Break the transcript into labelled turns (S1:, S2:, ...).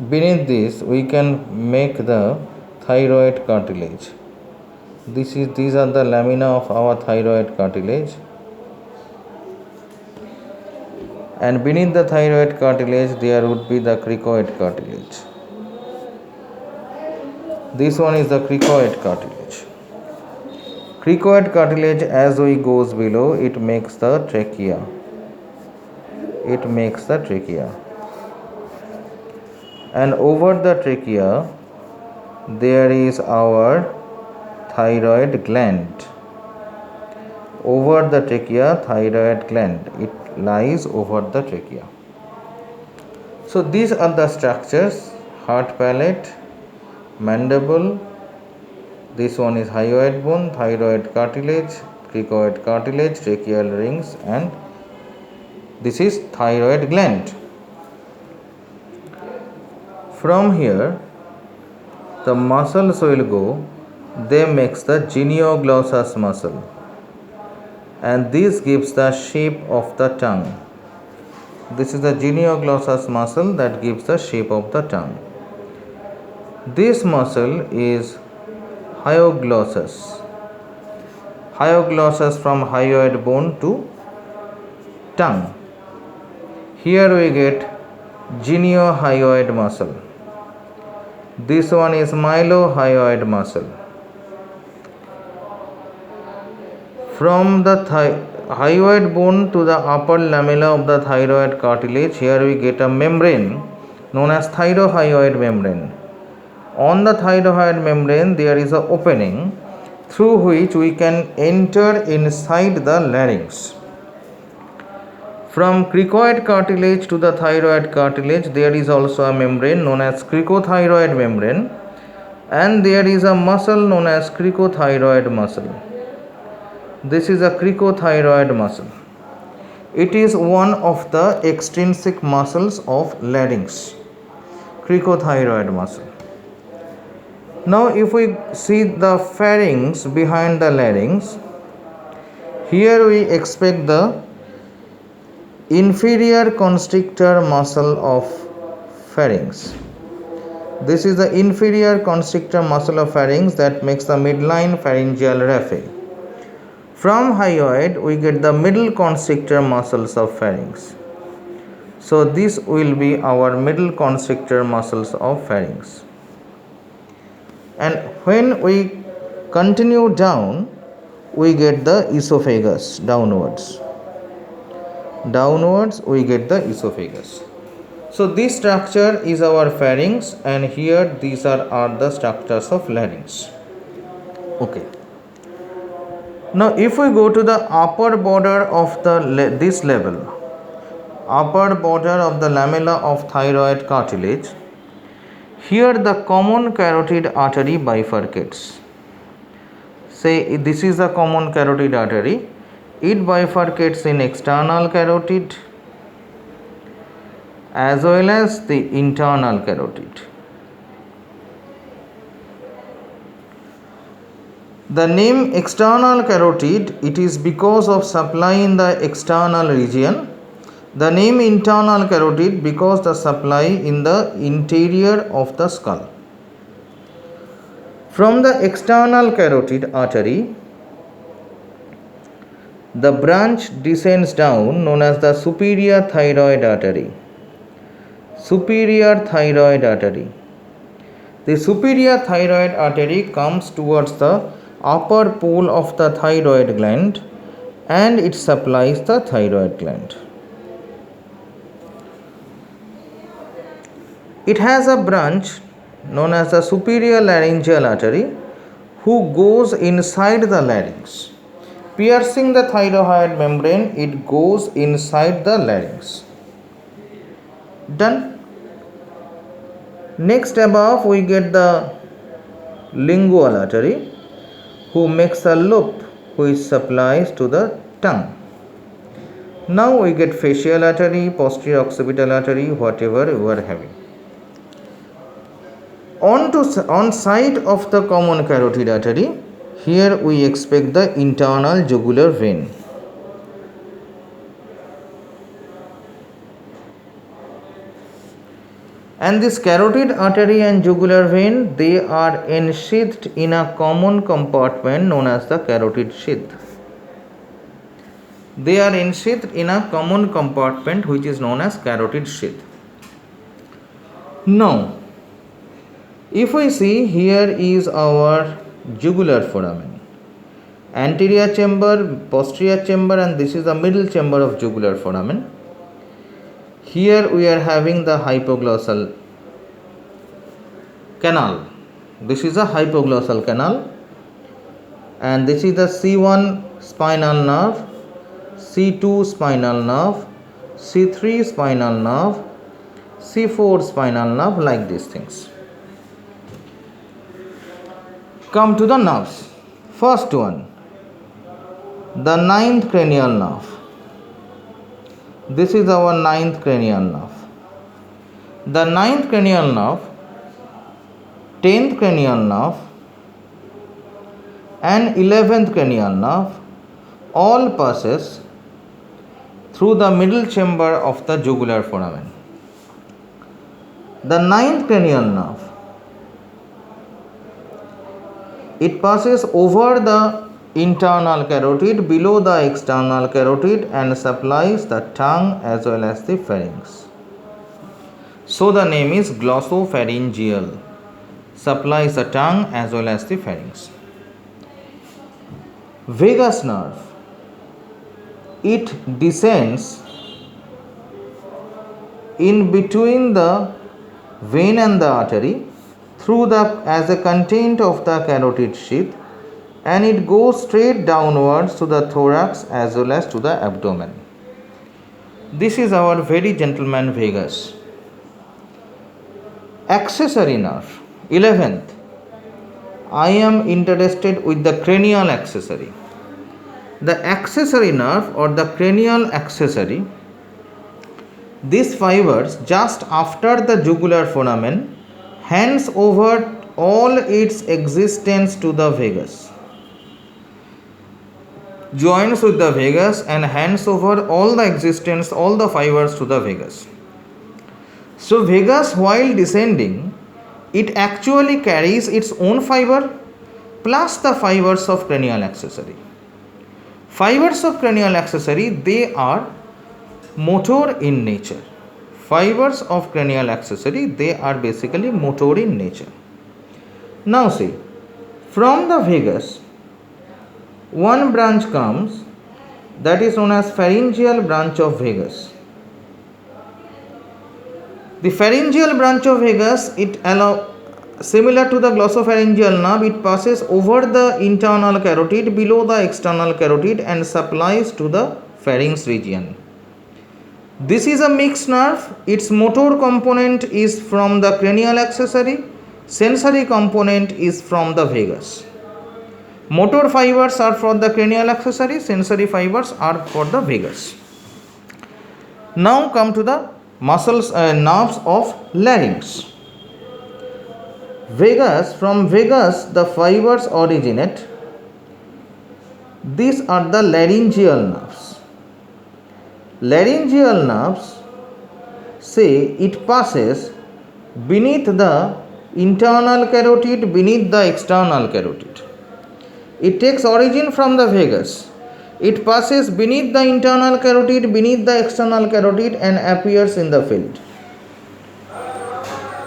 S1: Beneath this, we can make the thyroid cartilage. These are the lamina of our thyroid cartilage. And beneath the thyroid cartilage, there would be the cricoid cartilage. This one is the cricoid cartilage. Cricoid cartilage, as we goes below, it makes the trachea. It makes the trachea. And over the trachea, there is our thyroid gland. Over the trachea, thyroid gland. It lies over the trachea. So these are the structures: heart palate, mandible. This one is hyoid bone, thyroid cartilage, cricoid cartilage, tracheal rings, and this is thyroid gland. From here, the muscles will go. They makes the genioglossus muscle, and this gives the shape of the tongue. This is the genioglossus muscle that gives the shape of the tongue. This muscle is hyoglossus. Hyoglossus from hyoid bone to tongue. Here we get geniohyoid muscle. This one is mylohyoid muscle. From the hyoid bone to the upper lamella of the thyroid cartilage, here we get a membrane known as thyrohyoid membrane. On the thyroid membrane, there is an opening through which we can enter inside the larynx. From cricoid cartilage to the thyroid cartilage, there is also a membrane known as cricothyroid membrane, and there is a muscle known as cricothyroid muscle. This is a cricothyroid muscle. It is one of the extrinsic muscles of larynx, cricothyroid muscle. Now if we see the pharynx behind the larynx, here we expect the inferior constrictor muscle of pharynx. This is the inferior constrictor muscle of pharynx that makes the midline pharyngeal raphe. From hyoid, we get the middle constrictor muscles of pharynx. So this will be our middle constrictor muscles of pharynx. And when we continue down, we get the esophagus downwards. Downwards, we get the esophagus. So this structure is our pharynx, and here these are the structures of larynx. Okay. Now if we go to the upper border of this level, upper border of the lamella of thyroid cartilage, here the common carotid artery bifurcates. Say this is the common carotid artery. It bifurcates in external carotid as well as the internal carotid. The name external carotid, it is because of supply in the external region. The name internal carotid because the supply in the interior of the skull. From the external carotid artery, the branch descends down known as the superior thyroid artery. Superior thyroid artery. The superior thyroid artery comes towards the upper pole of the thyroid gland, and it supplies the thyroid gland. It has a branch known as the superior laryngeal artery who goes inside the larynx. Piercing the thyroid membrane, it goes inside the larynx. Done. Next above we get the lingual artery who makes a loop which supplies to the tongue. Now we get facial artery, posterior occipital artery, whatever we are having. On side of the common carotid artery, here we expect the internal jugular vein. And this carotid artery and jugular vein, they are ensheathed in a common compartment known as the carotid sheath. They are ensheathed in a common compartment which is known as carotid sheath. Now, if we see, here is our jugular foramen, anterior chamber, posterior chamber, and this is the middle chamber of jugular foramen. Here we are having the hypoglossal canal. This is a hypoglossal canal, and this is the C1 spinal nerve, C2 spinal nerve, C3 spinal nerve, C4 spinal nerve, like these things. Come to the nerves. First one, the ninth cranial nerve. This is our ninth cranial nerve. The ninth cranial nerve, 10th cranial nerve, and 11th cranial nerve all passes through the middle chamber of the jugular foramen. The ninth cranial nerve, it passes over the internal carotid, below the external carotid, and supplies the tongue as well as the pharynx. So the name is glossopharyngeal, supplies the tongue as well as the pharynx. Vagus nerve, it descends in between the vein and the artery through the as a content of the carotid sheath, and it goes straight downwards to the thorax as well as to the abdomen. This is our very gentleman vagus. Accessory nerve, 11th. I am interested with the cranial accessory. The accessory nerve or the cranial accessory, these fibers just after the jugular foramen hands over all its existence to the vagus, joins with the vagus and hands over all the existence, all the fibers to the vagus. So vagus, while descending, it actually carries its own fiber plus the fibers of cranial accessory. Fibers of cranial accessory, they are motor in nature. Fibers of cranial accessory, they are basically motor in nature. Now see, from the vagus, one branch comes, that is known as pharyngeal branch of vagus. The pharyngeal branch of vagus, similar to the glossopharyngeal nerve, it passes over the internal carotid, below the external carotid, and supplies to the pharynx region. This is a mixed nerve. Its motor component is from the cranial accessory, sensory component is from the vagus. Motor fibers are for the cranial accessory, sensory fibers are for the vagus. Now come to the muscles, nerves of larynx. Vagus, from vagus the fibers originate. These are the laryngeal nerves. Laryngeal nerves, say, it passes beneath the internal carotid, beneath the external carotid. It takes origin from the vagus. It passes beneath the internal carotid, beneath the external carotid, and appears in the field.